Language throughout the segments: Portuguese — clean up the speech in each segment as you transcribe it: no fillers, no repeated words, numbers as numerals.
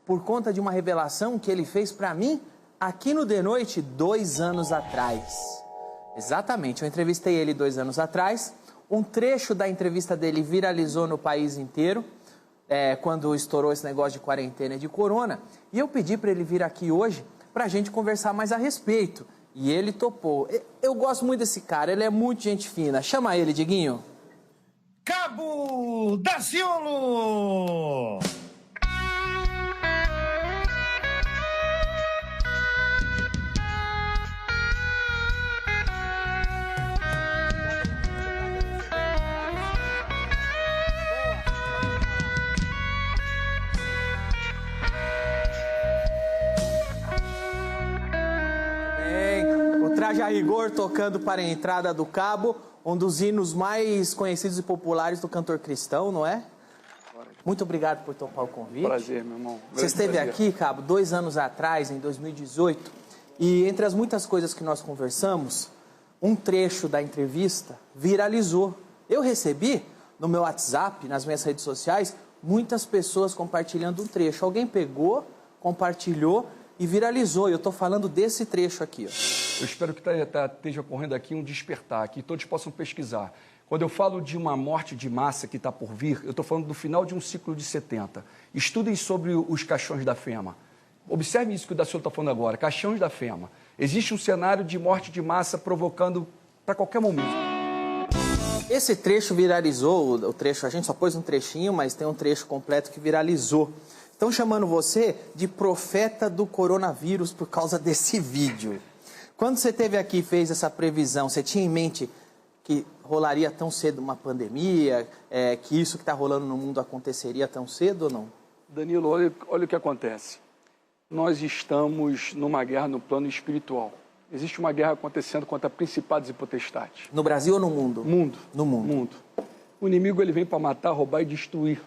por conta de uma revelação que ele fez para mim aqui no De Noite 2 anos atrás. Exatamente, eu entrevistei ele 2 anos atrás. Um trecho da entrevista dele viralizou no país inteiro, quando estourou esse negócio de quarentena e de corona. E eu pedi para ele vir aqui hoje para a gente conversar mais a respeito. E ele topou. Eu gosto muito desse cara, ele é muito gente fina. Chama ele, Diguinho. Cabo Daciolo! Traje a rigor tocando para a entrada do Cabo, um dos hinos mais conhecidos e populares do cantor cristão, não é? Muito obrigado por topar o convite. Prazer, meu irmão. Você esteve aqui, Cabo, 2 anos atrás, em 2018, e entre as muitas coisas que nós conversamos, um trecho da entrevista viralizou. Eu recebi no meu WhatsApp, nas minhas redes sociais, muitas pessoas compartilhando um trecho. Alguém pegou, compartilhou e viralizou. Eu estou falando desse trecho aqui, ó. Eu espero que esteja ocorrendo aqui um despertar, que todos possam pesquisar. Quando eu falo de uma morte de massa que está por vir, eu estou falando do final de um ciclo de 70. Estudem sobre os caixões da FEMA. Observe isso que o Daciolo está falando agora, caixões da FEMA. Existe um cenário de morte de massa provocando para qualquer momento. Esse trecho viralizou, o trecho, a gente só pôs um trechinho, mas tem um trecho completo que viralizou. Estão chamando você de profeta do coronavírus por causa desse vídeo. Quando você esteve aqui e fez essa previsão, você tinha em mente que rolaria tão cedo uma pandemia, que isso que está rolando no mundo aconteceria tão cedo ou não? Danilo, olha o que acontece. Nós estamos numa guerra no plano espiritual. Existe uma guerra acontecendo contra principados e potestades. No Brasil ou no mundo? Mundo. No mundo. Mundo. O inimigo ele vem para matar, roubar e destruir.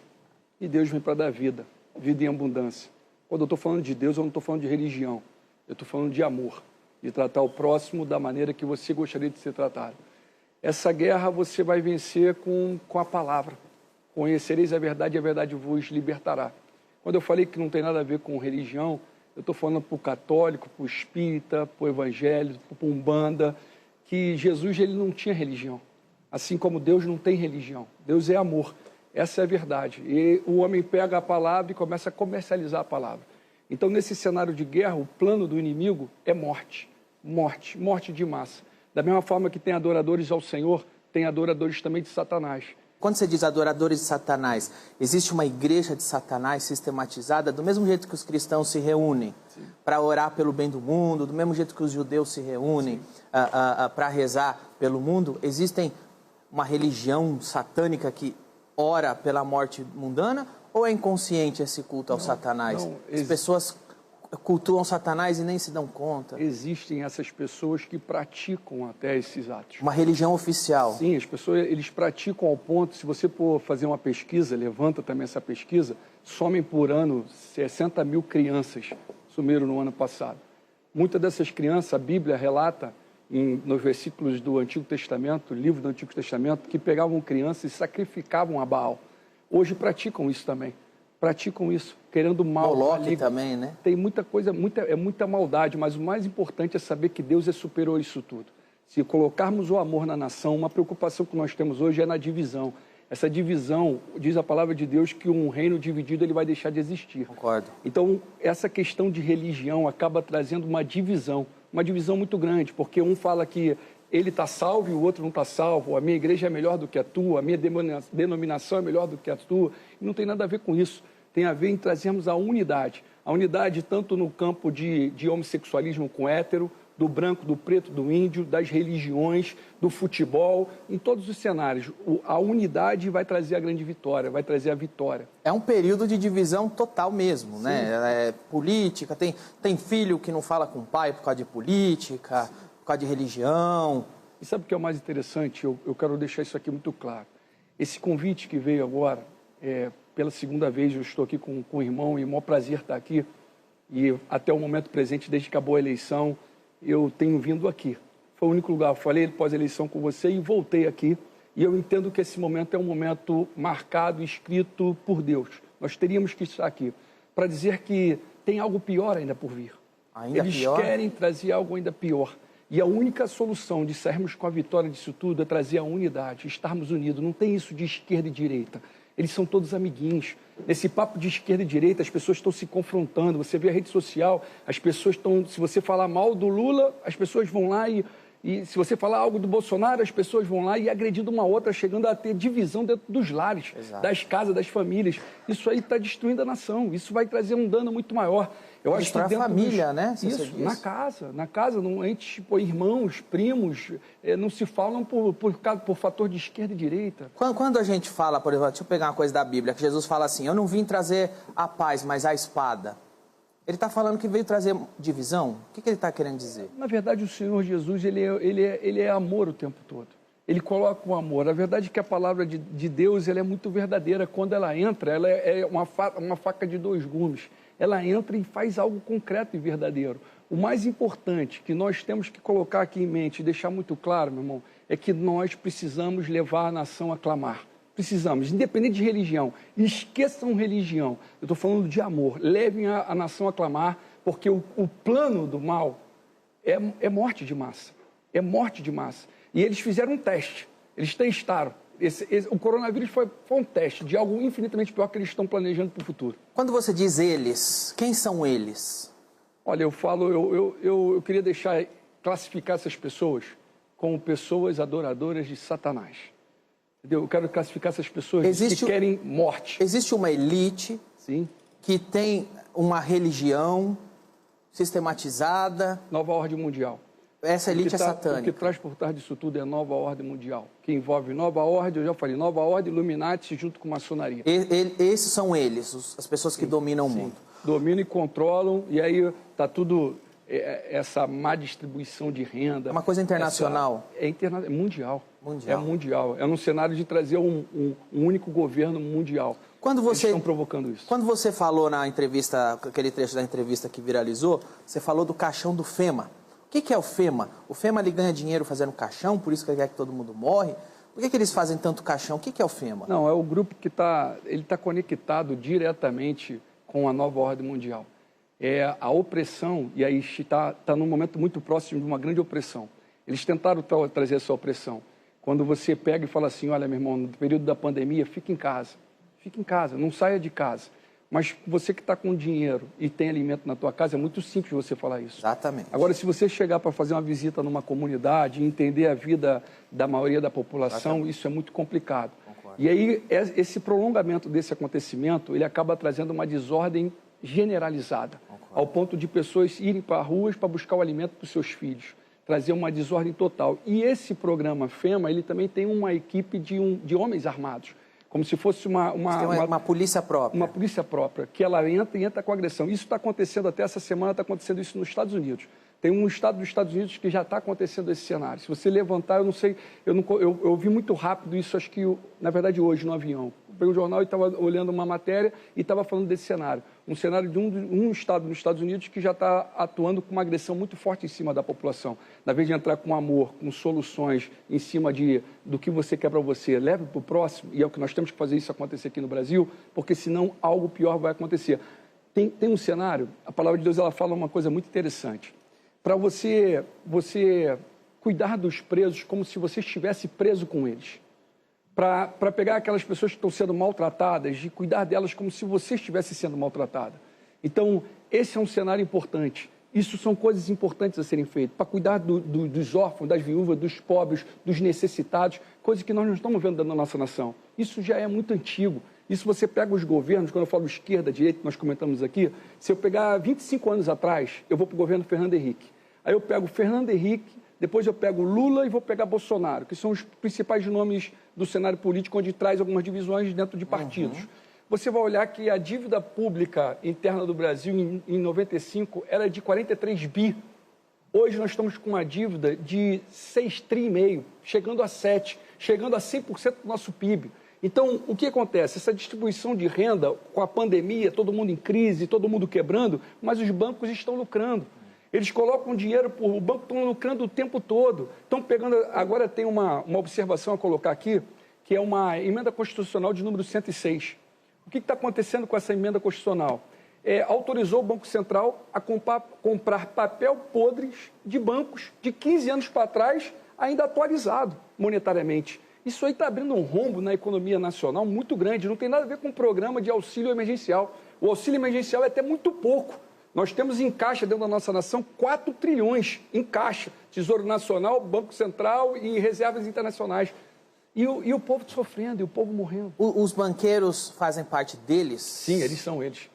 E Deus vem para dar vida, vida em abundância. Quando eu estou falando de Deus, eu não estou falando de religião. Eu estou falando de amor. De tratar o próximo da maneira que você gostaria de ser tratado. Essa guerra você vai vencer com a palavra. Conhecereis a verdade e a verdade vos libertará. Quando eu falei que não tem nada a ver com religião, eu estou falando para o católico, para o espírita, para o evangélico, para o umbanda, que Jesus ele não tinha religião. Assim como Deus não tem religião. Deus é amor. Essa é a verdade. E o homem pega a palavra e começa a comercializar a palavra. Então, nesse cenário de guerra, o plano do inimigo é morte. Morte, morte de massa. Da mesma forma que tem adoradores ao Senhor, tem adoradores também de Satanás. Quando você diz adoradores de Satanás, existe uma igreja de Satanás sistematizada, do mesmo jeito que os cristãos se reúnem para orar pelo bem do mundo, do mesmo jeito que os judeus se reúnem para rezar pelo mundo, existem uma religião satânica que ora pela morte mundana, ou é inconsciente esse culto ao Satanás? As pessoas cultuam Satanás e nem se dão conta. Existem essas pessoas que praticam até esses atos. Uma religião oficial. Sim, as pessoas, eles praticam ao ponto, se você for fazer uma pesquisa, levanta também essa pesquisa, somem por ano 60 mil crianças, sumiram no ano passado. Muitas dessas crianças, a Bíblia relata, nos versículos do Antigo Testamento, livro do Antigo Testamento, que pegavam crianças e sacrificavam a Baal. Hoje praticam isso também. Praticam isso, querendo mal. Moloque também, né? Tem muita coisa, muita maldade, mas o mais importante é saber que Deus é superior a isso tudo. Se colocarmos o amor na nação, uma preocupação que nós temos hoje é na divisão. Essa divisão, diz a palavra de Deus, que um reino dividido ele vai deixar de existir. Concordo. Então, essa questão de religião acaba trazendo uma divisão muito grande, porque um fala que ele está salvo e o outro não está salvo, a minha igreja é melhor do que a tua, a minha denominação é melhor do que a tua, e não tem nada a ver com isso. Tem a ver em trazermos a unidade tanto no campo de homossexualismo com hétero, do branco, do preto, do índio, das religiões, do futebol, em todos os cenários. A unidade vai trazer a grande vitória, vai trazer a vitória. É um período de divisão total mesmo, sim, né? Política, tem filho que não fala com o pai por causa de política, por causa de religião. E sabe o que é o mais interessante? Eu quero deixar isso aqui muito claro. Esse convite que veio agora, pela segunda vez eu estou aqui com o irmão e é um maior prazer estar aqui. E até o momento presente, desde que acabou a eleição, eu tenho vindo aqui. Foi o único lugar, eu falei pós-eleição com você e voltei aqui. E eu entendo que esse momento é um momento marcado, escrito por Deus. Nós teríamos que estar aqui. para dizer que tem algo pior ainda por vir. Eles querem trazer algo ainda pior. E a única solução de sairmos com a vitória disso tudo é trazer a unidade, estarmos unidos. Não tem isso de esquerda e direita. Eles são todos amiguinhos. Nesse papo de esquerda e direita, as pessoas estão se confrontando. Você vê a rede social, as pessoas estão... Se você falar mal do Lula, as pessoas vão lá e se você falar algo do Bolsonaro, as pessoas vão lá e agredindo uma outra, chegando a ter divisão dentro dos lares, das casas, das famílias. Isso aí está destruindo a nação. Isso vai trazer um dano muito maior. Eu acho que dentro a família, né? Isso, na casa, não, a gente, tipo, irmãos, primos, não se falam por fator de esquerda e direita. Quando a gente fala, por exemplo, deixa eu pegar uma coisa da Bíblia, que Jesus fala assim, eu não vim trazer a paz, mas a espada. Ele está falando que veio trazer divisão? O que ele está querendo dizer? Na verdade, o Senhor Jesus, ele é amor o tempo todo. Ele coloca o amor. A verdade é que a palavra de Deus ela é muito verdadeira. Quando ela entra, ela é uma faca de dois gumes. Ela entra e faz algo concreto e verdadeiro. O mais importante que nós temos que colocar aqui em mente e deixar muito claro, meu irmão, é que nós precisamos levar a nação a clamar. Precisamos, independente de religião. Esqueçam religião. Eu estou falando de amor. Levem a nação a clamar, porque o plano do mal é morte de massa. É morte de massa. E eles fizeram um teste. Eles testaram. O coronavírus foi um teste de algo infinitamente pior que eles estão planejando para o futuro. Quando você diz eles, quem são eles? Olha, eu queria classificar essas pessoas como pessoas adoradoras de Satanás. Entendeu? Eu quero classificar essas pessoas que querem morte. Existe uma elite que tem uma religião sistematizada. Nova ordem mundial. Essa elite é satânica. O que traz por trás disso tudo é nova ordem mundial, que envolve nova ordem, eu já falei, nova ordem, Illuminati junto com maçonaria. Esses são eles, as pessoas que dominam o mundo. Dominam e controlam, e aí está tudo, essa má distribuição de renda. É uma coisa internacional? É mundial. É mundial. É num cenário de trazer um único governo mundial. Eles estão provocando isso. Quando você falou na entrevista, aquele trecho da entrevista que viralizou, você falou do caixão do FEMA. O que é o FEMA? O FEMA ele ganha dinheiro fazendo caixão, por isso que ele quer que todo mundo morre. Por que eles fazem tanto caixão? O que é o FEMA? Não, é o grupo que está conectado diretamente com a nova ordem mundial. É a opressão, e aí está num momento muito próximo de uma grande opressão. Eles tentaram trazer essa opressão. Quando você pega e fala assim, olha, meu irmão, no período da pandemia, fique em casa, não saia de casa. Mas você que está com dinheiro e tem alimento na tua casa, é muito simples você falar isso. Exatamente. Agora, se você chegar para fazer uma visita numa comunidade e entender a vida da maioria da população, isso é muito complicado. Concordo. E aí, esse prolongamento desse acontecimento, ele acaba trazendo uma desordem generalizada. Concordo. Ao ponto de pessoas irem para ruas para buscar o alimento para os seus filhos. Trazer uma desordem total. E esse programa FEMA, ele também tem uma equipe de homens armados. Como se fosse uma polícia própria. Uma polícia própria, que ela entra com agressão. Isso está acontecendo até essa semana, está acontecendo isso nos Estados Unidos. Tem um estado dos Estados Unidos que já está acontecendo esse cenário. Se você levantar, eu não sei, eu vi muito rápido isso, acho que, na verdade, hoje no avião. Eu peguei o jornal e estava olhando uma matéria e estava falando desse cenário. Um cenário de um estado nos Estados Unidos que já está atuando com uma agressão muito forte em cima da população. Na vez de entrar com amor, com soluções em cima do que você quer para você, leve para o próximo, e é o que nós temos que fazer isso acontecer aqui no Brasil, porque senão algo pior vai acontecer. Tem um cenário, a palavra de Deus ela fala uma coisa muito interessante. Para você cuidar dos presos como se você estivesse preso com eles. Para pegar aquelas pessoas que estão sendo maltratadas e cuidar delas como se você estivesse sendo maltratada. Então, esse é um cenário importante. Isso são coisas importantes a serem feitas. Para cuidar dos órfãos, das viúvas, dos pobres, dos necessitados, coisas que nós não estamos vendo na nossa nação. Isso já é muito antigo. Isso você pega os governos, quando eu falo esquerda, direita, que nós comentamos aqui, se eu pegar 25 anos atrás, eu vou para o governo Fernando Henrique. Aí eu pego Fernando Henrique, depois eu pego Lula e vou pegar Bolsonaro, que são os principais nomes do cenário político, onde traz algumas divisões dentro de partidos. Você vai olhar que a dívida pública interna do Brasil, em 95, era de 43 bi. Hoje nós estamos com uma dívida de 6,5 tri, chegando a 7, chegando a 100% do nosso PIB. Então, o que acontece? Essa distribuição de renda, com a pandemia, todo mundo em crise, todo mundo quebrando, mas os bancos estão lucrando. Eles colocam dinheiro, o banco está lucrando o tempo todo. Estão pegando, agora tem uma observação a colocar aqui, que é uma emenda constitucional de número 106. O que está acontecendo com essa emenda constitucional? autorizou o Banco Central a comprar papel podres de bancos de 15 anos para trás, ainda atualizado monetariamente. Isso aí está abrindo um rombo na economia nacional muito grande, não tem nada a ver com o programa de auxílio emergencial. O auxílio emergencial é até muito pouco. Nós temos em caixa, dentro da nossa nação, 4 trilhões em caixa. Tesouro Nacional, Banco Central e reservas internacionais. E o povo sofrendo, e o povo morrendo. Os banqueiros fazem parte deles? Sim, eles são eles.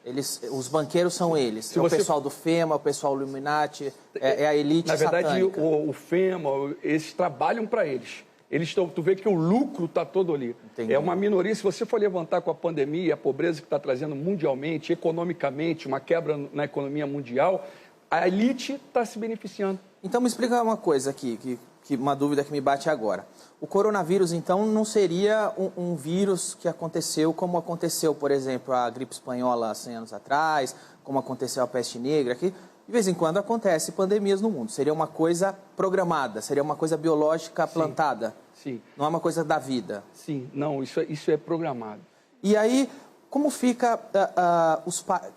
Os banqueiros são eles. Se o você... pessoal do FEMA, o pessoal do Illuminati, é a elite satânica. Na verdade, o FEMA, eles trabalham para eles. Tu vê que o lucro está todo ali. Entendi. É uma minoria. Se você for levantar com a pandemia, a pobreza que está trazendo mundialmente, economicamente, uma quebra na economia mundial, a elite está se beneficiando. Então me explica uma coisa aqui, uma dúvida que me bate agora. O coronavírus, então, não seria um vírus que aconteceu como aconteceu, por exemplo, a gripe espanhola há 100 anos atrás, como aconteceu a peste negra, que de vez em quando acontece pandemias no mundo. Seria uma coisa programada, seria uma coisa biológica plantada. Sim. Não é uma coisa da vida. Sim, não, isso é programado. E aí, como fica...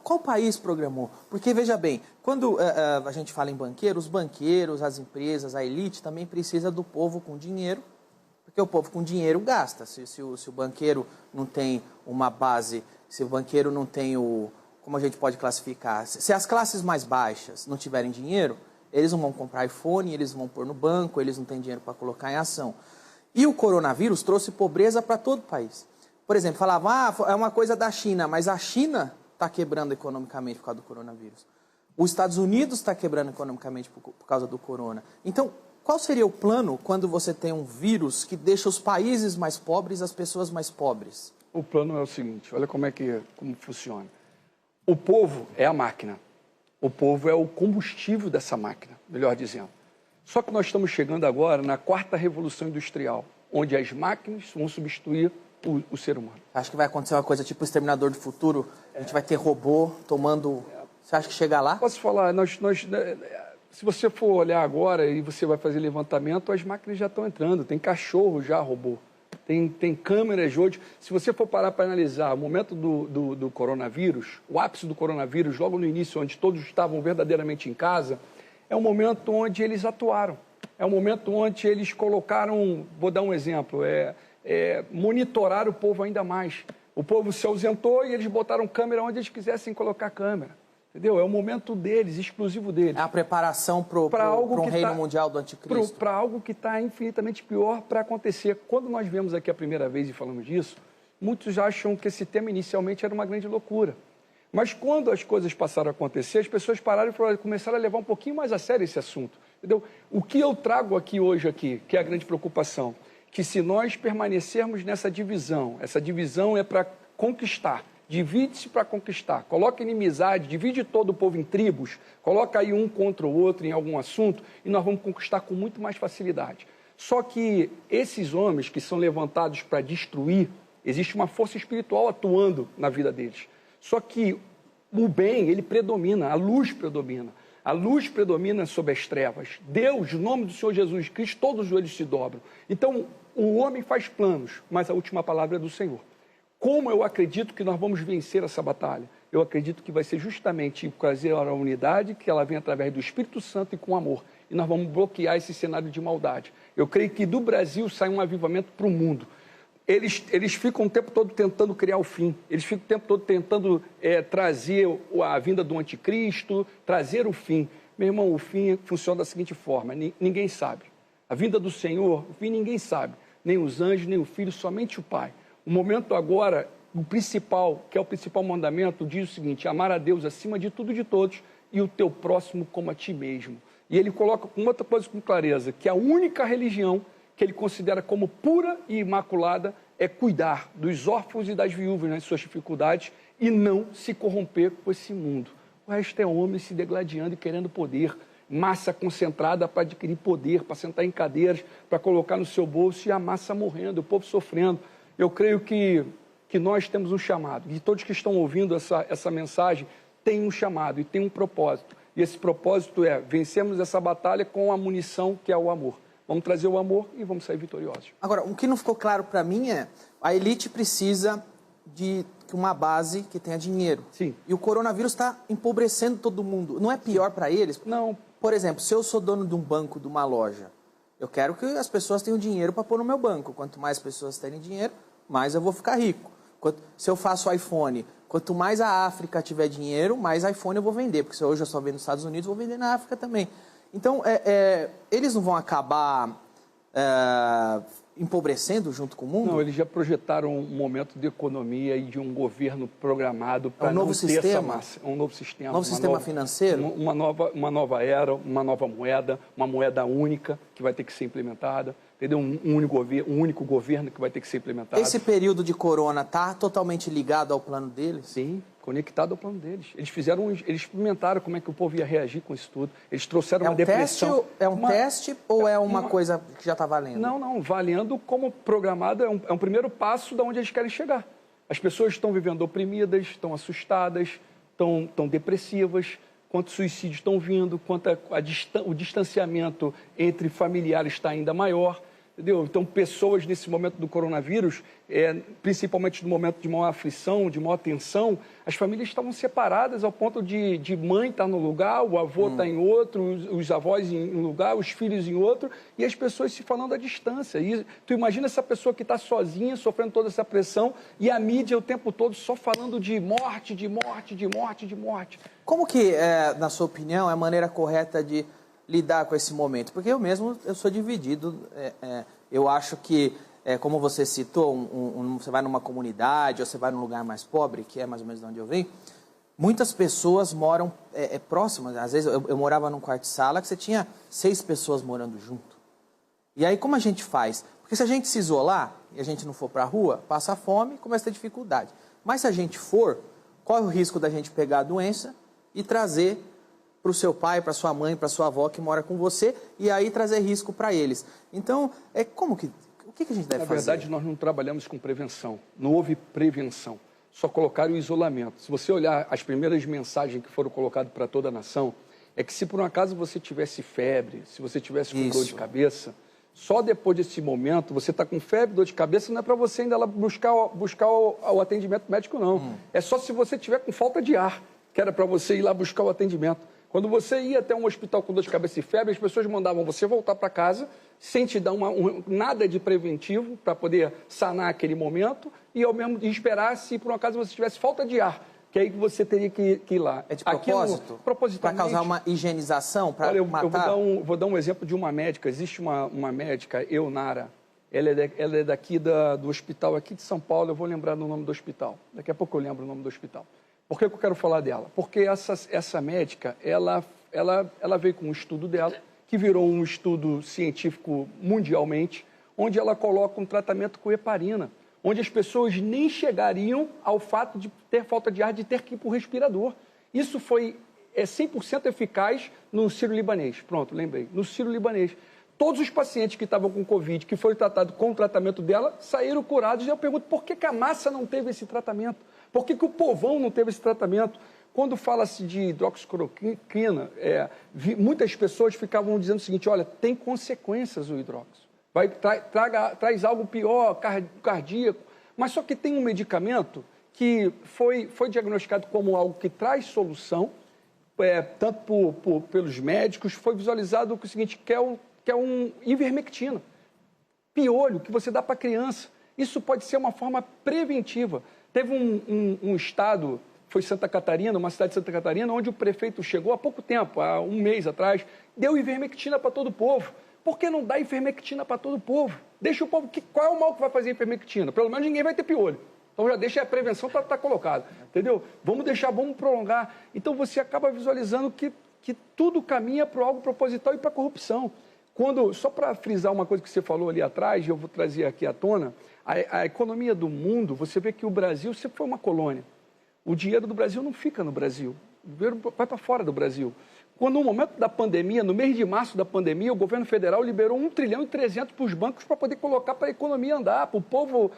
qual país programou? Porque, veja bem, quando a gente fala em banqueiro, os banqueiros, as empresas, a elite também precisa do povo com dinheiro, porque o povo com dinheiro gasta. Se o banqueiro não tem uma base, se o banqueiro não tem como a gente pode classificar? Se as classes mais baixas não tiverem dinheiro, eles não vão comprar iPhone, eles vão pôr no banco, eles não têm dinheiro para colocar em ação. E o coronavírus trouxe pobreza para todo o país. Por exemplo, falavam, é uma coisa da China, mas a China está quebrando economicamente por causa do coronavírus. Os Estados Unidos está quebrando economicamente por causa do corona. Então, qual seria o plano quando você tem um vírus que deixa os países mais pobres, as pessoas mais pobres? O plano é o seguinte, olha como funciona. O povo é a máquina. O povo é o combustível dessa máquina, melhor dizendo. Só que nós estamos chegando agora na 4ª revolução industrial, onde as máquinas vão substituir o ser humano. Acho que vai acontecer uma coisa tipo o Exterminador do Futuro, a gente vai ter robô tomando... Você acha que chega lá? Posso falar, se você for olhar agora e você vai fazer levantamento, as máquinas já estão entrando, tem cachorro já robô, tem câmeras hoje. Se você for parar para analisar o momento do coronavírus, o ápice do coronavírus, logo no início, onde todos estavam verdadeiramente em casa, é um momento onde eles atuaram, é um momento onde eles colocaram, vou dar um exemplo, monitorar o povo ainda mais. O povo se ausentou e eles botaram câmera onde eles quisessem colocar câmera. Entendeu? É o momento deles, exclusivo deles. É a preparação para um reino mundial do anticristo. Para algo que está infinitamente pior para acontecer. Quando nós vemos aqui a primeira vez e falamos disso, muitos acham que esse tema inicialmente era uma grande loucura. Mas quando as coisas passaram a acontecer, as pessoas pararam e começaram a levar um pouquinho mais a sério esse assunto. Entendeu? O que eu trago hoje, que é a grande preocupação, que se nós permanecermos nessa divisão, essa divisão é para conquistar, divide-se para conquistar, coloca inimizade, divide todo o povo em tribos, coloca aí um contra o outro em algum assunto e nós vamos conquistar com muito mais facilidade. Só que esses homens que são levantados para destruir, existe uma força espiritual atuando na vida deles. Só que o bem, ele predomina, a luz predomina. A luz predomina sobre as trevas. Deus, no nome do Senhor Jesus Cristo, todos os joelhos se dobram. Então, o homem faz planos, mas a última palavra é do Senhor. Como eu acredito que nós vamos vencer essa batalha? Eu acredito que vai ser justamente trazer a unidade, que ela vem através do Espírito Santo e com amor. E nós vamos bloquear esse cenário de maldade. Eu creio que do Brasil sai um avivamento para o mundo. Eles ficam o tempo todo tentando criar o fim. Eles ficam o tempo todo tentando trazer a vinda do anticristo, trazer o fim. Meu irmão, o fim funciona da seguinte forma, ninguém sabe. A vinda do Senhor, o fim ninguém sabe. Nem os anjos, nem o Filho, somente o Pai. O momento agora, o principal, que é o principal mandamento, diz o seguinte, amar a Deus acima de tudo e de todos e o teu próximo como a ti mesmo. E ele coloca com outra coisa com clareza, que a única religião que ele considera como pura e imaculada é cuidar dos órfãos e das viúvas nas suas dificuldades e não se corromper com esse mundo. O resto é homem se degladiando e querendo poder, massa concentrada para adquirir poder, para sentar em cadeiras, para colocar no seu bolso e a massa morrendo, o povo sofrendo. Eu creio que nós temos um chamado, e todos que estão ouvindo essa mensagem têm um chamado e têm um propósito. E esse propósito é vencermos essa batalha com a munição que é o amor. Vamos trazer o amor e vamos sair vitoriosos. Agora, o que não ficou claro para mim é a elite precisa de uma base que tenha dinheiro. Sim. E o coronavírus está empobrecendo todo mundo. Não é pior para eles? Não. Por exemplo, se eu sou dono de um banco, de uma loja, eu quero que as pessoas tenham dinheiro para pôr no meu banco. Quanto mais pessoas terem dinheiro, mais eu vou ficar rico. Se eu faço iPhone, quanto mais a África tiver dinheiro, mais iPhone eu vou vender. Porque se hoje eu só vendo nos Estados Unidos, eu vou vender na África também. Então, eles não vão acabar empobrecendo junto com o mundo? Não, eles já projetaram um momento de economia e de um governo programado para não ter essa massa. Um novo sistema. Novo sistema financeiro? Uma nova era, uma nova moeda, uma moeda única que vai ter que ser implementada. Entendeu? Um único governo que vai ter que ser implementado. Esse período de corona está totalmente ligado ao plano deles? Sim, conectado ao plano deles. Eles experimentaram como é que o povo ia reagir com isso tudo. Eles trouxeram uma depressão. É um teste ou é uma coisa que já está valendo? Não, valendo como programado, é um primeiro passo de onde eles querem chegar. As pessoas estão vivendo oprimidas, estão assustadas, estão depressivas, quantos suicídios estão vindo, quanto o distanciamento entre familiares está ainda maior. Entendeu? Então, pessoas nesse momento do coronavírus, principalmente no momento de maior aflição, de maior tensão, as famílias estavam separadas ao ponto de mãe estar no lugar, o avô estar em outro, os avós em um lugar, os filhos em outro, e as pessoas se falando à distância. E tu imagina essa pessoa que está sozinha, sofrendo toda essa pressão, e a mídia o tempo todo só falando de morte, de morte, de morte, de morte. Como que, na sua opinião, é a maneira correta de lidar com esse momento? Porque eu sou dividido. Eu acho que, como você citou, você vai numa comunidade ou você vai num lugar mais pobre, que é mais ou menos de onde eu venho, muitas pessoas moram próximas. Às vezes eu morava num quarto de sala que você tinha 6 pessoas morando junto. E aí como a gente faz? Porque se a gente se isolar e a gente não for para a rua, passa fome e começa a ter dificuldade. Mas se a gente for, corre o risco da gente pegar a doença e trazer para o seu pai, para sua mãe, para sua avó que mora com você, e aí trazer risco para eles. Então, o que a gente deve fazer? Na verdade, nós não trabalhamos com prevenção. Não houve prevenção. Só colocaram o isolamento. Se você olhar as primeiras mensagens que foram colocadas para toda a nação, é que se por um acaso você tivesse febre, se você tivesse com dor de cabeça, só depois desse momento, você está com febre, dor de cabeça, não é para você ainda lá buscar o atendimento médico, não. É só se você tiver com falta de ar, que era para você ir lá buscar o atendimento. Quando você ia até um hospital com dor de cabeça e febre, as pessoas mandavam você voltar para casa sem te dar nada de preventivo para poder sanar aquele momento e ao mesmo esperar se por um acaso você tivesse falta de ar, que aí você teria que ir lá. É de propósito? Para causar uma higienização, para matar? Eu vou dar um exemplo de uma médica. Existe uma médica, Eunara. Ela é daqui do hospital aqui de São Paulo. Eu vou lembrar do nome do hospital. Daqui a pouco eu lembro o nome do hospital. Por que eu quero falar dela? Porque essa médica, ela veio com um estudo dela, que virou um estudo científico mundialmente, onde ela coloca um tratamento com heparina, onde as pessoas nem chegariam ao fato de ter falta de ar, de ter que ir para o respirador. Isso foi 100% eficaz no Sírio-Libanês. Pronto, lembrei. No Sírio-Libanês. Todos os pacientes que estavam com Covid, que foram tratados com o tratamento dela, saíram curados. E eu pergunto, por que a massa não teve esse tratamento? Por que o povão não teve esse tratamento? Quando fala-se de hidroxicloroquina, muitas pessoas ficavam dizendo o seguinte, olha, tem consequências o hidróxido. Traz algo pior, cardíaco. Mas só que tem um medicamento que foi diagnosticado como algo que traz solução, tanto pelos médicos, foi visualizado o seguinte, que é um ivermectina. Piolho que você dá para a criança. Isso pode ser uma forma preventiva. Teve um estado, foi Santa Catarina, uma cidade de Santa Catarina, onde o prefeito chegou há pouco tempo, há um mês atrás, deu ivermectina para todo o povo. Por que não dá ivermectina para todo o povo? Deixa o povo... Qual é o mal que vai fazer a ivermectina? Pelo menos ninguém vai ter piolho. Então já deixa a prevenção tá colocada, entendeu? Vamos prolongar. Então você acaba visualizando que tudo caminha para algo proposital e para a corrupção. Só para frisar uma coisa que você falou ali atrás, eu vou trazer aqui à tona, a economia do mundo, você vê que o Brasil sempre foi uma colônia. O dinheiro do Brasil não fica no Brasil, o dinheiro vai para fora do Brasil. Quando no momento da pandemia, no mês de março da pandemia, o governo federal liberou 1,3 trilhão para os bancos para poder colocar para a economia andar, para o povo,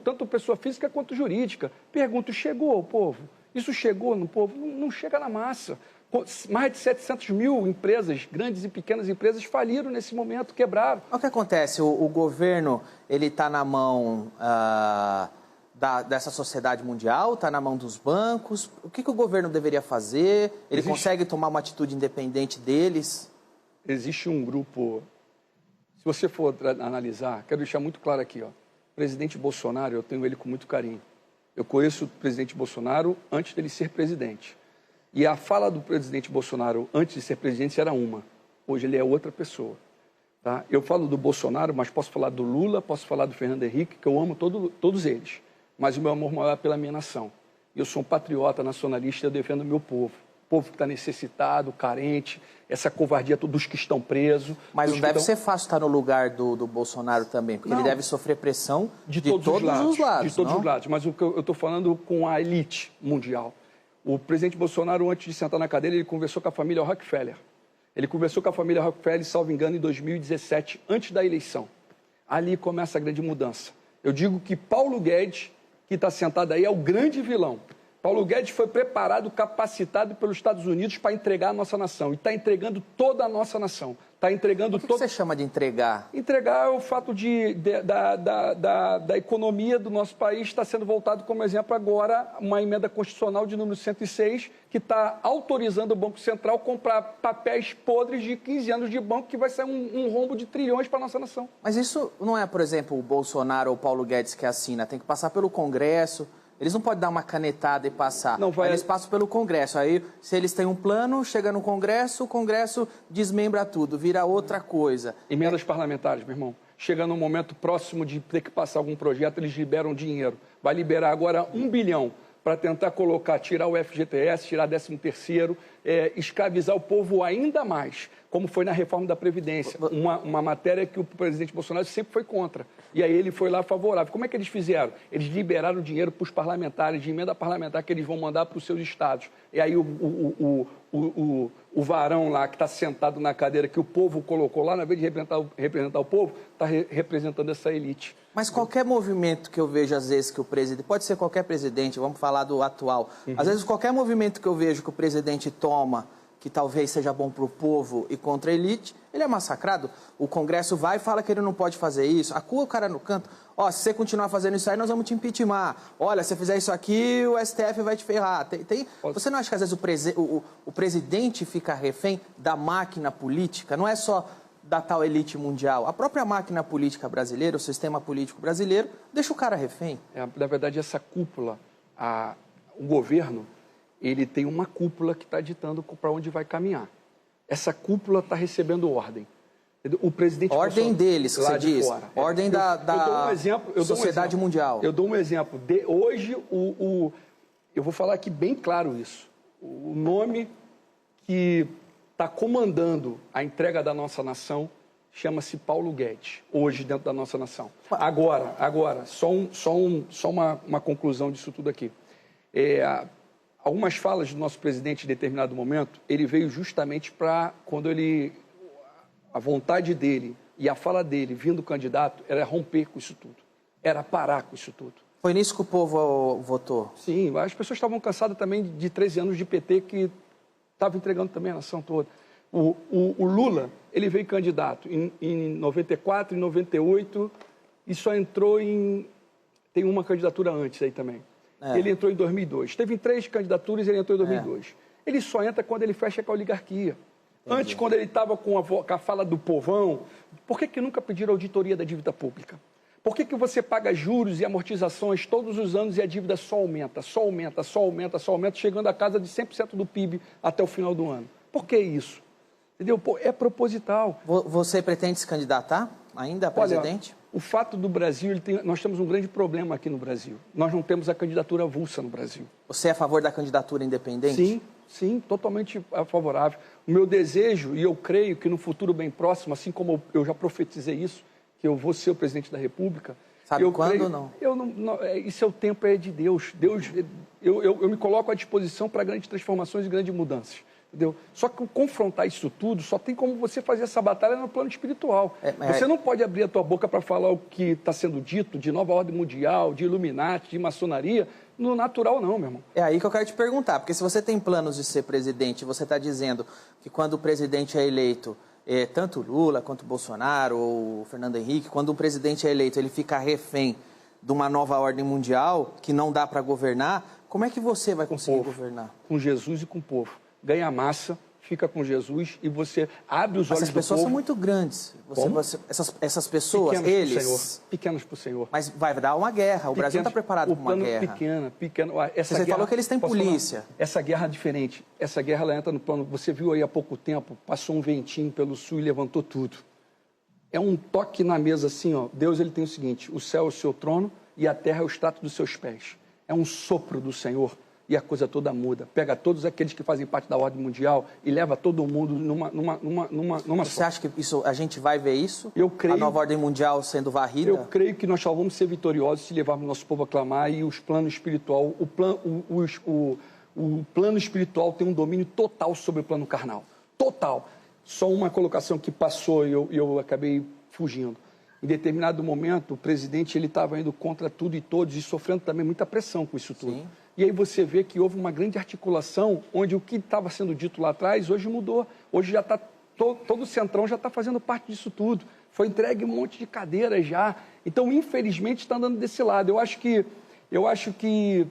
tanto pessoa física quanto jurídica. Pergunto, chegou ao povo? Isso chegou no povo? Não chega na massa. Mais de 700 mil empresas, grandes e pequenas empresas, faliram nesse momento, quebraram. O que acontece? O governo ele está na mão dessa sociedade mundial? Está na mão dos bancos? O que o governo deveria fazer? Ele consegue tomar uma atitude independente deles? Existe um grupo... Se você for analisar, quero deixar muito claro aqui, ó. O presidente Bolsonaro, eu tenho ele com muito carinho. Eu conheço o presidente Bolsonaro antes dele ser presidente. E a fala do presidente Bolsonaro antes de ser presidente era uma. Hoje ele é outra pessoa. Tá? Eu falo do Bolsonaro, mas posso falar do Lula, posso falar do Fernando Henrique, que eu amo todos eles. Mas o meu amor maior é pela minha nação. Eu sou um patriota, nacionalista, eu defendo o meu povo. O povo que está necessitado, carente, essa covardia dos que estão presos. Mas não deve ser fácil estar no lugar do Bolsonaro também, porque ele deve sofrer pressão de todos os lados. De todos os lados, mas o que eu estou falando com a elite mundial. O presidente Bolsonaro, antes de sentar na cadeira, ele conversou com a família Rockefeller. Ele conversou com a família Rockefeller, salvo engano, em 2017, antes da eleição. Ali começa a grande mudança. Eu digo que Paulo Guedes, que está sentado aí, é o grande vilão. Paulo Guedes foi preparado, capacitado pelos Estados Unidos para entregar a nossa nação. E está entregando toda a nossa nação. Está entregando O que você chama de entregar? Entregar é o fato da economia do nosso país está sendo voltado como exemplo agora uma emenda constitucional de número 106 que está autorizando o Banco Central a comprar papéis podres de 15 anos de banco que vai ser um rombo de trilhões para a nossa nação. Mas isso não é, por exemplo, o Bolsonaro ou o Paulo Guedes que assina. Tem que passar pelo Congresso. Eles não podem dar uma canetada e passar. Não, vai... Eles passam pelo Congresso. Aí, se eles têm um plano, chega no Congresso, o Congresso desmembra tudo, vira outra coisa. Emendas parlamentares, meu irmão. Chega num momento próximo de ter que passar algum projeto, eles liberam dinheiro. Vai liberar agora 1 bilhão para tentar tirar o FGTS, tirar 13º, escravizar o povo ainda mais, como foi na reforma da Previdência. Uma matéria que o presidente Bolsonaro sempre foi contra. E aí ele foi lá favorável. Como é que eles fizeram? Eles liberaram dinheiro para os parlamentares, de emenda parlamentar, que eles vão mandar para os seus estados. E aí o varão lá, que está sentado na cadeira que o povo colocou lá, na vez de representar o povo, está representando essa elite. Mas qualquer movimento que eu vejo, às vezes, que o presidente... Pode ser qualquer presidente, vamos falar do atual. Às vezes, qualquer movimento que eu vejo que o presidente toma, que talvez seja bom para o povo e contra a elite, ele é massacrado. O Congresso vai e fala que ele não pode fazer isso, acua o cara no canto. Ó, se você continuar fazendo isso aí, nós vamos te impeachment. Olha, se você fizer isso aqui, o STF vai te ferrar. Você não acha que às vezes o presidente fica refém da máquina política? Não é só da tal elite mundial. A própria máquina política brasileira, o sistema político brasileiro, deixa o cara refém. Na verdade, essa cúpula, o governo, ele tem uma cúpula que está ditando para onde vai caminhar. Essa cúpula está recebendo ordem. O presidente ordem deles, que você diz. Fora. Ordem da sociedade mundial. Eu dou um exemplo. Hoje, eu vou falar aqui bem claro isso. O nome que está comandando a entrega da nossa nação chama-se Paulo Guedes, hoje dentro da nossa nação. Agora, só uma conclusão disso tudo aqui. Algumas falas do nosso presidente em determinado momento, ele veio justamente para, a vontade dele e a fala dele, vindo candidato, era romper com isso tudo, era parar com isso tudo. Foi nisso que o povo votou? Sim, as pessoas estavam cansadas também de 13 anos de PT que estava entregando também a nação toda. O Lula, ele veio candidato em 94, em 98, e só entrou tem uma candidatura antes aí também. Ele entrou em 2002. Teve 3 candidaturas e ele entrou em 2002. Ele só entra quando ele fecha com a oligarquia. Entendi. Antes, quando ele estava com a fala do povão, por que nunca pediram auditoria da dívida pública? Por que você paga juros e amortizações todos os anos e a dívida só aumenta, chegando à casa de 100% do PIB até o final do ano? Por que isso? Entendeu? É proposital. Você pretende se candidatar ainda a presidente? Olha, o fato do Brasil, nós temos um grande problema aqui no Brasil. Nós não temos a candidatura avulsa no Brasil. Você é a favor da candidatura independente? Sim, totalmente favorável. O meu desejo, e eu creio que no futuro bem próximo, assim como eu já profetizei isso, que eu vou ser o presidente da República... Sabe quando ou não? Isso é o tempo de Deus. Eu me coloco à disposição para grandes transformações e grandes mudanças. Entendeu? Só que confrontar isso tudo, só tem como você fazer essa batalha no plano espiritual. Você não pode abrir a tua boca para falar o que está sendo dito de nova ordem mundial, de Illuminati, de maçonaria, no natural não, meu irmão. É aí que eu quero te perguntar, porque se você tem planos de ser presidente, você está dizendo que quando o presidente é eleito, tanto Lula quanto Bolsonaro ou Fernando Henrique, quando o presidente é eleito, ele fica refém de uma nova ordem mundial, que não dá para governar, como é que você vai conseguir governar? Com Jesus e com o povo. Ganha massa, fica com Jesus e você abre os olhos do povo. Essas pessoas são muito grandes. Essas pessoas, pequenos eles... Pro Senhor, pequenos para o Senhor. Mas vai dar uma guerra. O Brasil está preparado para uma guerra. Pequeno. Você falou que eles têm polícia. Essa guerra é diferente. Essa guerra ela entra no plano... Você viu aí há pouco tempo, passou um ventinho pelo sul e levantou tudo. É um toque na mesa assim, ó. Deus ele tem o seguinte, o céu é o seu trono e a terra é o estrato dos seus pés. É um sopro do Senhor e a coisa toda muda. Pega todos aqueles que fazem parte da ordem mundial e leva todo mundo numa Você acha que a gente vai ver isso? Eu creio, a nova ordem mundial sendo varrida? Eu creio que nós só vamos ser vitoriosos se levarmos nosso povo a clamar e os planos espiritual, o plano espiritual tem um domínio total sobre o plano carnal. Total. Só uma colocação que passou e eu acabei fugindo. Em determinado momento, o presidente ele estava indo contra tudo e todos e sofrendo também muita pressão com isso tudo. Sim. E aí você vê que houve uma grande articulação, onde o que estava sendo dito lá atrás, hoje mudou. Hoje já está, todo o Centrão já está fazendo parte disso tudo. Foi entregue um monte de cadeiras já. Então, infelizmente, está andando desse lado. Eu acho que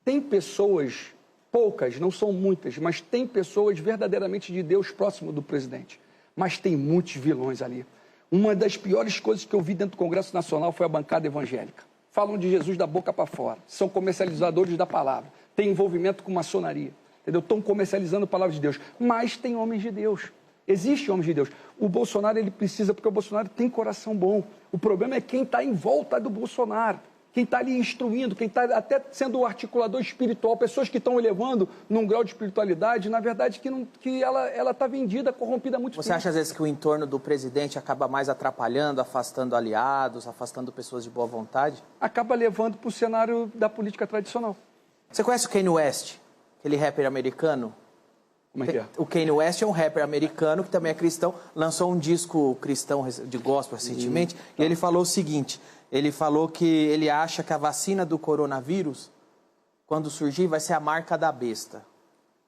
tem pessoas, poucas, não são muitas, mas tem pessoas verdadeiramente de Deus próximo do presidente. Mas tem muitos vilões ali. Uma das piores coisas que eu vi dentro do Congresso Nacional foi a bancada evangélica. Falam de Jesus da boca para fora, são comercializadores da palavra, têm envolvimento com maçonaria, entendeu? Estão comercializando a palavra de Deus, mas tem homens de Deus, existem homens de Deus. O Bolsonaro, ele precisa, porque o Bolsonaro tem coração bom. O problema é quem está em volta do Bolsonaro, quem está ali instruindo, quem está até sendo o articulador espiritual, pessoas que estão elevando num grau de espiritualidade, na verdade, que ela está vendida, corrompida há muito tempo. Você acha, às vezes, que o entorno do presidente acaba mais atrapalhando, afastando aliados, afastando pessoas de boa vontade? Acaba levando para o cenário da política tradicional. Você conhece o Kanye West, aquele rapper americano? Como é que é? O Kanye West é um rapper americano que também é cristão, lançou um disco cristão de gospel recentemente, e ele falou o seguinte... Ele falou que ele acha que a vacina do coronavírus, quando surgir, vai ser a marca da besta.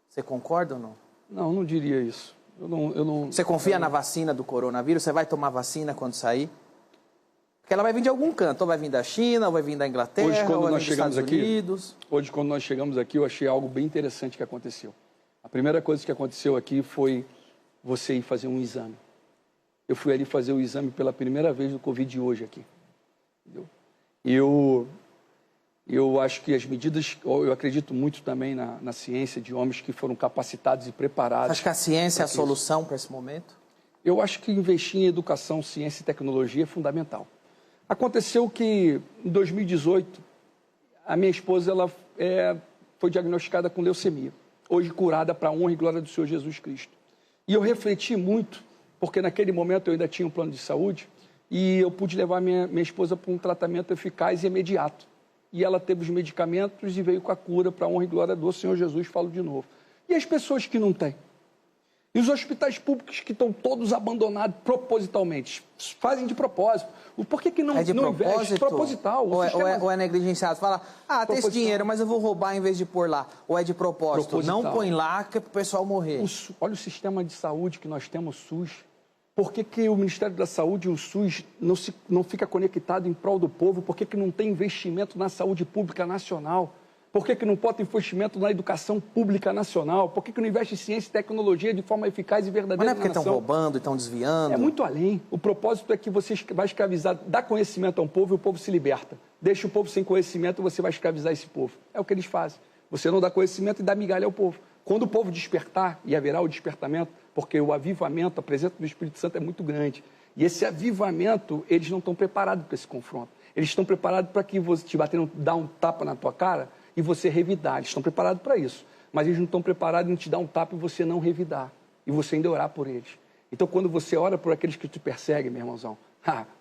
Você concorda ou não? Não, não diria isso. Eu não... Você confia na vacina do coronavírus? Você vai tomar vacina quando sair? Porque ela vai vir de algum canto. Ou vai vir da China, ou vai vir da Inglaterra, hoje, quando ou vai nós vir dos Estados Unidos. Hoje, quando nós chegamos aqui, eu achei algo bem interessante que aconteceu. A primeira coisa que aconteceu aqui foi você ir fazer um exame. Eu fui ali fazer o exame pela primeira vez do Covid hoje aqui. Eu acho que as medidas, eu acredito muito também na ciência de homens que foram capacitados e preparados. Acho que a ciência é a solução para esse momento? Eu acho que investir em educação, ciência e tecnologia é fundamental. Aconteceu que em 2018, a minha esposa foi diagnosticada com leucemia, hoje curada para a honra e glória do Senhor Jesus Cristo. E eu refleti muito, porque naquele momento eu ainda tinha um plano de saúde, e eu pude levar minha esposa para um tratamento eficaz e imediato. E ela teve os medicamentos e veio com a cura para a honra e glória do Senhor Jesus, falo de novo. E as pessoas que não têm? E os hospitais públicos que estão todos abandonados propositalmente? Fazem de propósito. Por que não investe? Proposital. Ou é negligenciado? Fala, tem esse dinheiro, mas eu vou roubar em vez de pôr lá. Ou é de propósito? Proposital. Não põe lá que é para o pessoal morrer. Olha o sistema de saúde que nós temos, SUS. Por que o Ministério da Saúde e o SUS não fica conectado em prol do povo? Por que não tem investimento na saúde pública nacional? Por que não bota investimento na educação pública nacional? Por que não investe em ciência e tecnologia de forma eficaz e verdadeira? Mas não é porque estão roubando e estão desviando? É muito além. O propósito é que você vai escravizar, dá conhecimento a um povo e o povo se liberta. Deixa o povo sem conhecimento e você vai escravizar esse povo. É o que eles fazem. Você não dá conhecimento e dá migalha ao povo. Quando o povo despertar, e haverá o despertamento, porque o avivamento, a presença do Espírito Santo é muito grande. E esse avivamento, eles não estão preparados para esse confronto. Eles estão preparados para que você te bater, dar um tapa na tua cara e você revidar. Eles estão preparados para isso. Mas eles não estão preparados em te dar um tapa e você não revidar. E você ainda orar por eles. Então, quando você ora por aqueles que te perseguem, meu irmãozão,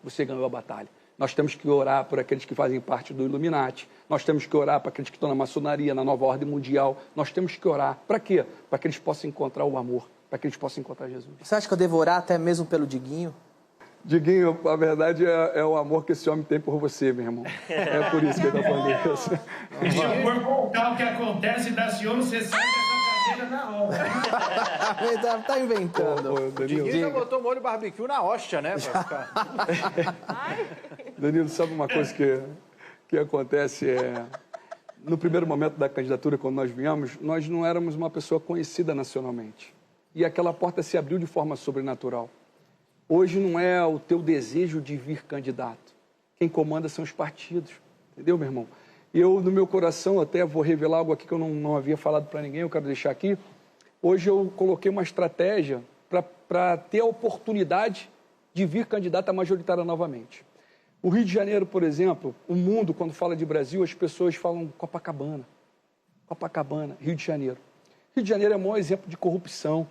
você ganhou a batalha. Nós temos que orar por aqueles que fazem parte do Illuminati. Nós temos que orar para aqueles que estão na maçonaria, na nova ordem mundial. Nós temos que orar. Para quê? Para que eles possam encontrar o amor. Para que eles possam encontrar Jesus. Você acha que eu devo orar até mesmo pelo Diguinho? Diguinho, a verdade é o amor que esse homem tem por você, meu irmão. É por isso que ele está falando isso. Se o amor contar o que acontece da Senhor, você sai dessa cadeira. Tá inventando. Danilo já botou molho barbecue na hóstia, né? Pra ficar... Danilo, sabe uma coisa que acontece? No primeiro momento da candidatura, quando nós viemos, nós não éramos uma pessoa conhecida nacionalmente. E aquela porta se abriu de forma sobrenatural. Hoje não é o teu desejo de vir candidato. Quem comanda são os partidos. Entendeu, meu irmão? Eu, no meu coração, até vou revelar algo aqui que eu não havia falado para ninguém, eu quero deixar aqui. Hoje eu coloquei uma estratégia para ter a oportunidade de vir candidata majoritária novamente. O Rio de Janeiro, por exemplo, o mundo, quando fala de Brasil, as pessoas falam Copacabana. Copacabana, Rio de Janeiro. Rio de Janeiro é o maior exemplo de corrupção,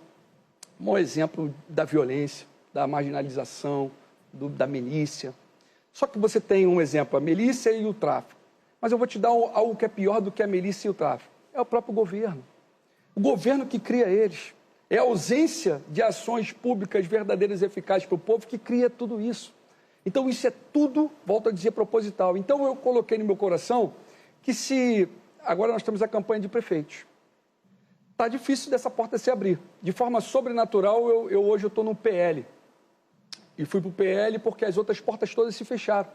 o maior exemplo da violência, da marginalização, da milícia. Só que você tem um exemplo, a milícia e o tráfico. Mas eu vou te dar algo que é pior do que a milícia e o tráfico. É o próprio governo. O governo que cria eles. É a ausência de ações públicas verdadeiras e eficazes para o povo que cria tudo isso. Então isso é tudo, volto a dizer, proposital. Então eu coloquei no meu coração que se... Agora nós temos a campanha de prefeitos. Está difícil dessa porta se abrir. De forma sobrenatural, hoje eu estou no PL. E fui para o PL porque as outras portas todas se fecharam.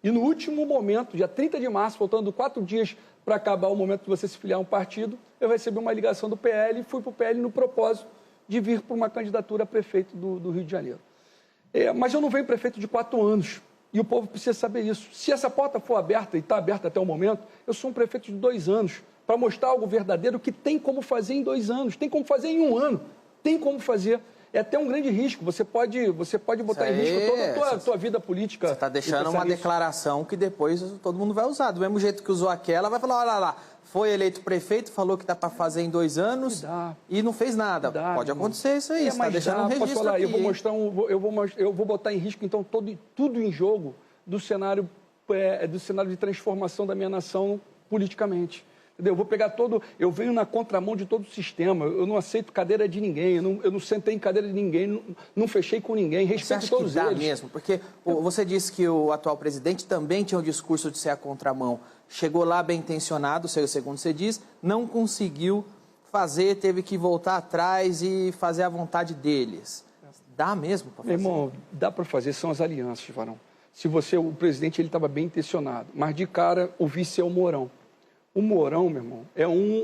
E no último momento, dia 30 de março, faltando 4 dias para acabar o momento de você se filiar a um partido, eu recebi uma ligação do PL e fui para o PL no propósito de vir para uma candidatura a prefeito do Rio de Janeiro. Mas eu não venho prefeito de 4 anos. E o povo precisa saber isso. Se essa porta for aberta, e está aberta até o momento, eu sou um prefeito de 2 anos, para mostrar algo verdadeiro que tem como fazer em 2 anos, tem como fazer em 1 ano, tem como fazer. É até um grande risco, você pode botar em risco toda a tua vida política. Você está deixando uma declaração que depois todo mundo vai usar. Do mesmo jeito que usou aquela, vai falar, olha lá, foi eleito prefeito, falou que dá para fazer em 2 anos e não fez nada. Pode acontecer isso aí, você está deixando um registro falar, aqui. Eu vou botar em risco, então, tudo em jogo do cenário de transformação da minha nação politicamente. Entendeu? Eu venho na contramão de todo o sistema, eu não aceito cadeira de ninguém, eu não sentei em cadeira de ninguém, não fechei com ninguém, respeito todos eles. Você acha que dá eles. mesmo? Porque você disse que o atual presidente também tinha o discurso de ser a contramão. Chegou lá bem intencionado, segundo você diz, não conseguiu fazer, teve que voltar atrás e fazer a vontade deles. Dá mesmo para fazer? Meu irmão, dá para fazer, são as alianças, Varão. O presidente estava bem intencionado, mas de cara o vice é o Mourão. O Mourão, meu irmão,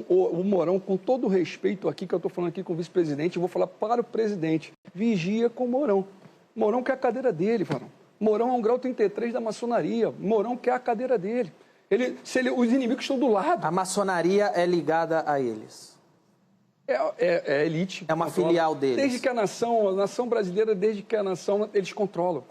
o Mourão, com todo o respeito aqui que eu estou falando aqui com o vice-presidente, eu vou falar para o presidente, vigia com o Mourão. Mourão quer a cadeira dele, Varão. Mourão é um grau 33 da maçonaria. Mourão quer a cadeira dele. Os inimigos estão do lado. A maçonaria é ligada a eles. É elite. É uma filial deles. Desde que a nação brasileira, eles controlam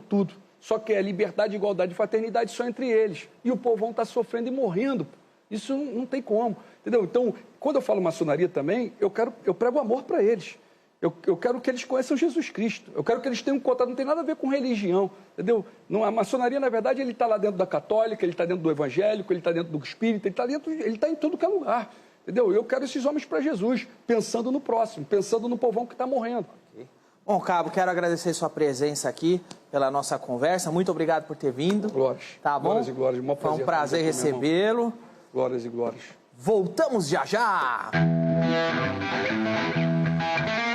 tudo. Só que é liberdade, igualdade e fraternidade só entre eles. E o povão está sofrendo e morrendo. Isso não tem como, entendeu? Então, quando eu falo maçonaria também, eu prego amor para eles. Eu quero que eles conheçam Jesus Cristo. Eu quero que eles tenham contato, não tem nada a ver com religião, entendeu? A maçonaria, na verdade, ele está lá dentro da católica, ele está dentro do evangélico, ele está dentro do espírita, ele está em tudo que é lugar, entendeu? Eu quero esses homens para Jesus, pensando no próximo, pensando no povão que está morrendo. Okay. Bom, Cabo, quero agradecer sua presença aqui, pela nossa conversa. Muito obrigado por ter vindo. Glórias. Tá bom? Glórias e glórias. Foi um prazer recebê-lo. Glórias e glórias. Voltamos já já!